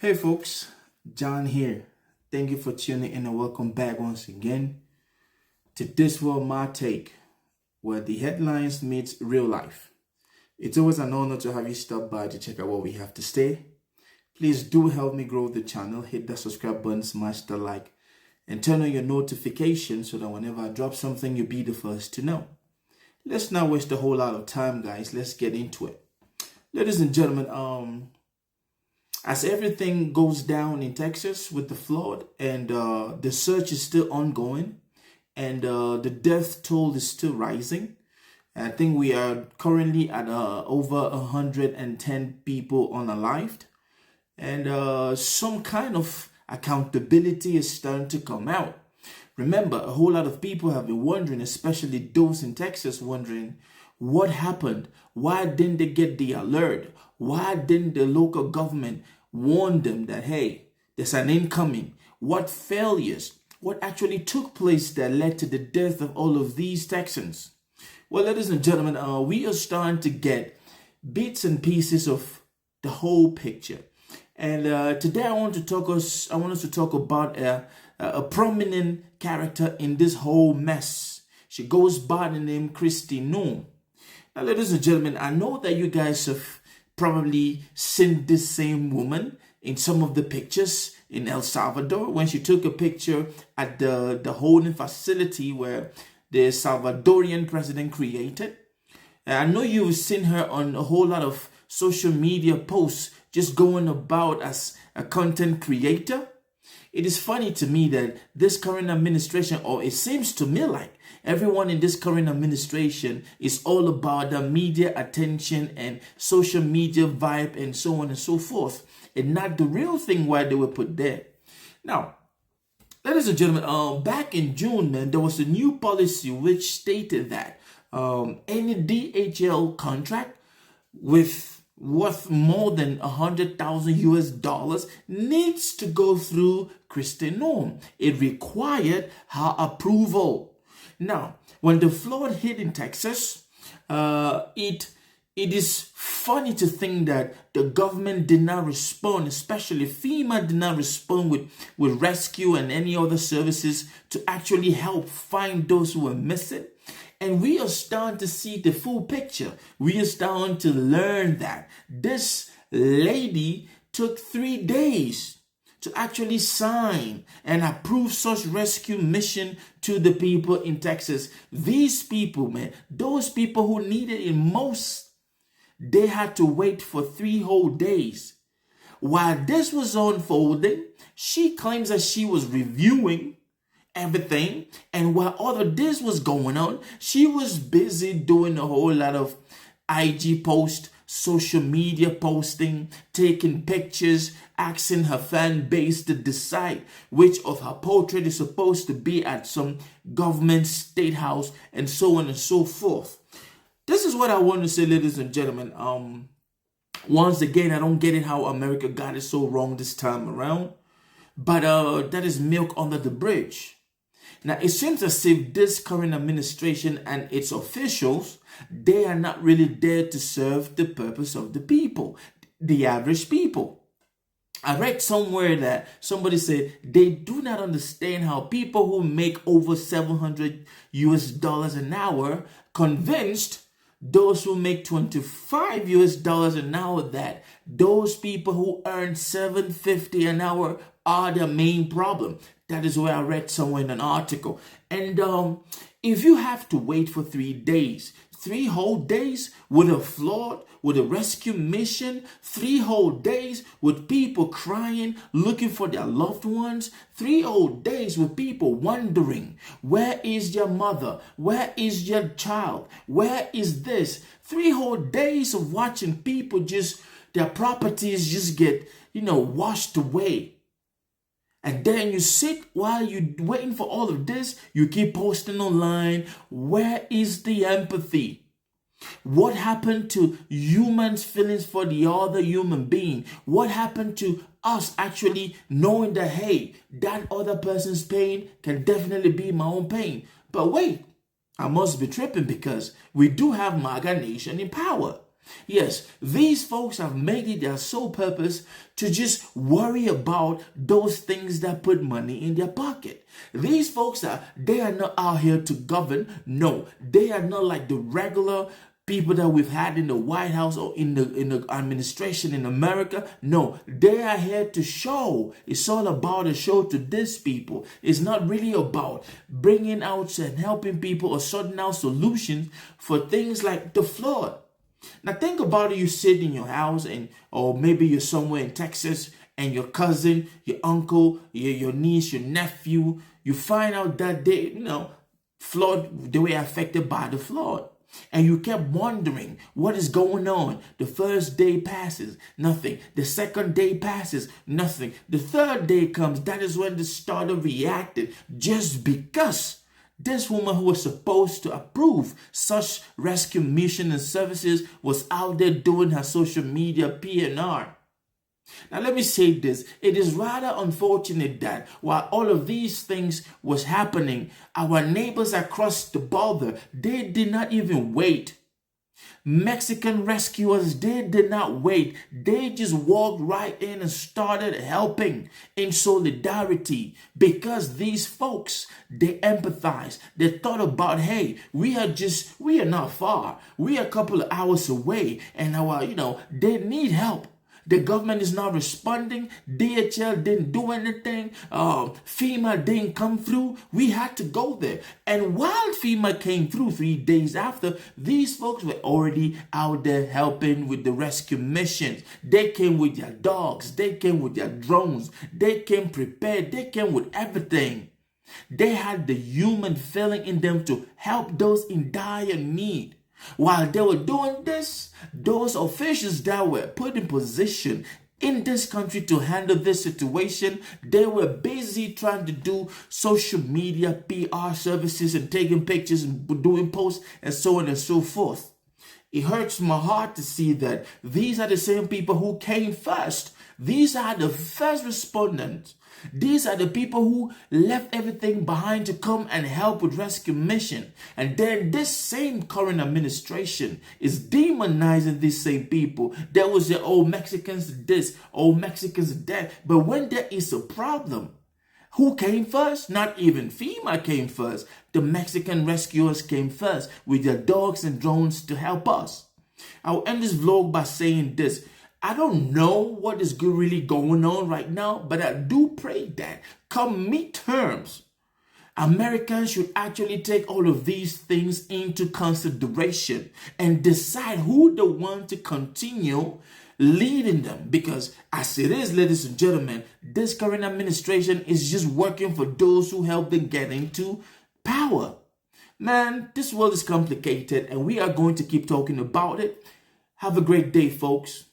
Hey folks, John here. Thank you for tuning in and welcome back once again to This World My Take, where the headlines meet real life. It's always an honor to have you stop by to check out what we have to say. Please do help me grow the channel. Hit the subscribe button, smash the like, and turn on your notifications so that whenever I drop something, you'll be the first to know. Let's not waste a whole lot of time, guys. Let's get into it. Ladies and gentlemen, as everything goes down in Texas with the flood and the search is still ongoing and the death toll is still rising. I think we are currently at over 110 people unalived, and some kind of accountability is starting to come out. Remember, a whole lot of people have been wondering, especially those in Texas, wondering what happened. Why didn't they get the alert? Why didn't the local government warn them that, hey, there's an incoming? What failures? What actually took place that led to the death of all of these Texans? Well, ladies and gentlemen, we are starting to get bits and pieces of the whole picture. And today I want us to talk about a prominent character in this whole mess. She goes by the name Kristi Noem. Now, ladies and gentlemen, I know that you guys have probably seen this same woman in some of the pictures in El Salvador when she took a picture at the holding facility where the Salvadorian president created. I know you've seen her on a whole lot of social media posts just going about as a content creator. It is funny to me that this current administration, or it seems to me like everyone in this current administration, is all about the media attention and social media vibe and so on and so forth, and not the real thing why they were put there. Now, ladies and gentlemen, back in June, there was a new policy which stated that any DHL contract worth more than $100,000 needs to go through Kristi Noem. It required her approval. Now, when the flood hit in Texas, it is funny to think that the government did not respond, especially FEMA did not respond with rescue and any other services to actually help find those who were missing. And we are starting to see the full picture. We are starting to learn that this lady took 3 days to actually sign and approve such rescue mission to the people in Texas. These people, man, those people who needed it most, they had to wait for 3 whole days. While this was unfolding, she claims that she was reviewing everything, and while all of this was going on, she was busy doing a whole lot of IG posts, social media posting, taking pictures, asking her fan base to decide which of her portrait is supposed to be at some government state house, and so on and so forth. This is what I want to say, ladies and gentlemen. Once again, I don't get it how America got it so wrong this time around, but that is milk under the bridge. Now, it seems as if this current administration and its officials, they are not really there to serve the purpose of the people, the average people. I read somewhere that somebody said they do not understand how people who make over $700 an hour convinced those who make $25 an hour that those people who earn $750 an hour are the main problem. That is where I read somewhere in an article. And if you have to wait for 3 days, 3 whole days with a flood, with a rescue mission, 3 whole days with people crying, looking for their loved ones, 3 whole days with people wondering, where is your mother? Where is your child? Where is this? 3 whole days of watching people their properties just get, washed away. And then you sit while you're waiting for all of this, you keep posting online. Where is the empathy? What happened to humans' feelings for the other human being? What happened to us actually knowing that, hey, that other person's pain can definitely be my own pain? But wait, I must be tripping because we do have MAGA Nation in power. Yes, these folks have made it their sole purpose to just worry about those things that put money in their pocket. These folks they are not out here to govern. No, they are not like the regular people that we've had in the White House or in the administration in America. No, they are here to show. It's all about a show to these people. It's not really about bringing out and helping people or sorting out solutions for things like the flood. Now think about it. You sit in your house or maybe you're somewhere in Texas and your cousin, your uncle, your niece, your nephew, you find out that they were affected by the flood. And you kept wondering what is going on. The first day passes, nothing. The second day passes, nothing. The third day comes. That is when they started reacting, just because this woman who was supposed to approve such rescue mission and services was out there doing her social media P&R. Now let me say this. It is rather unfortunate that while all of these things was happening, our neighbors across the border, they did not even wait. Mexican rescuers, they did not wait. They just walked right in and started helping in solidarity, because these folks, they empathize. They thought about, hey, we are not far. We are a couple of hours away, and they need help. The government is not responding. DHL didn't do anything. FEMA didn't come through. We had to go there. And while FEMA came through 3 days after, these folks were already out there helping with the rescue missions. They came with their dogs. They came with their drones. They came prepared. They came with everything. They had the human feeling in them to help those in dire need. While they were doing this, those officials that were put in position in this country to handle this situation, they were busy trying to do social media PR services and taking pictures and doing posts and so on and so forth. It hurts my heart to see that these are the same people who came first. These are the first respondents. These are the people who left everything behind to come and help with rescue mission. And then this same current administration is demonizing these same people. There was the old Mexicans this, old Mexicans that. But when there is a problem, who came first? Not even FEMA came first. The Mexican rescuers came first with their dogs and drones to help us. I'll end this vlog by saying this. I don't know what is really going on right now, but I do pray that come midterms, Americans should actually take all of these things into consideration and decide who they want to continue leading them. Because as it is, ladies and gentlemen, this current administration is just working for those who help them get into power. Man, this world is complicated and we are going to keep talking about it. Have a great day, folks.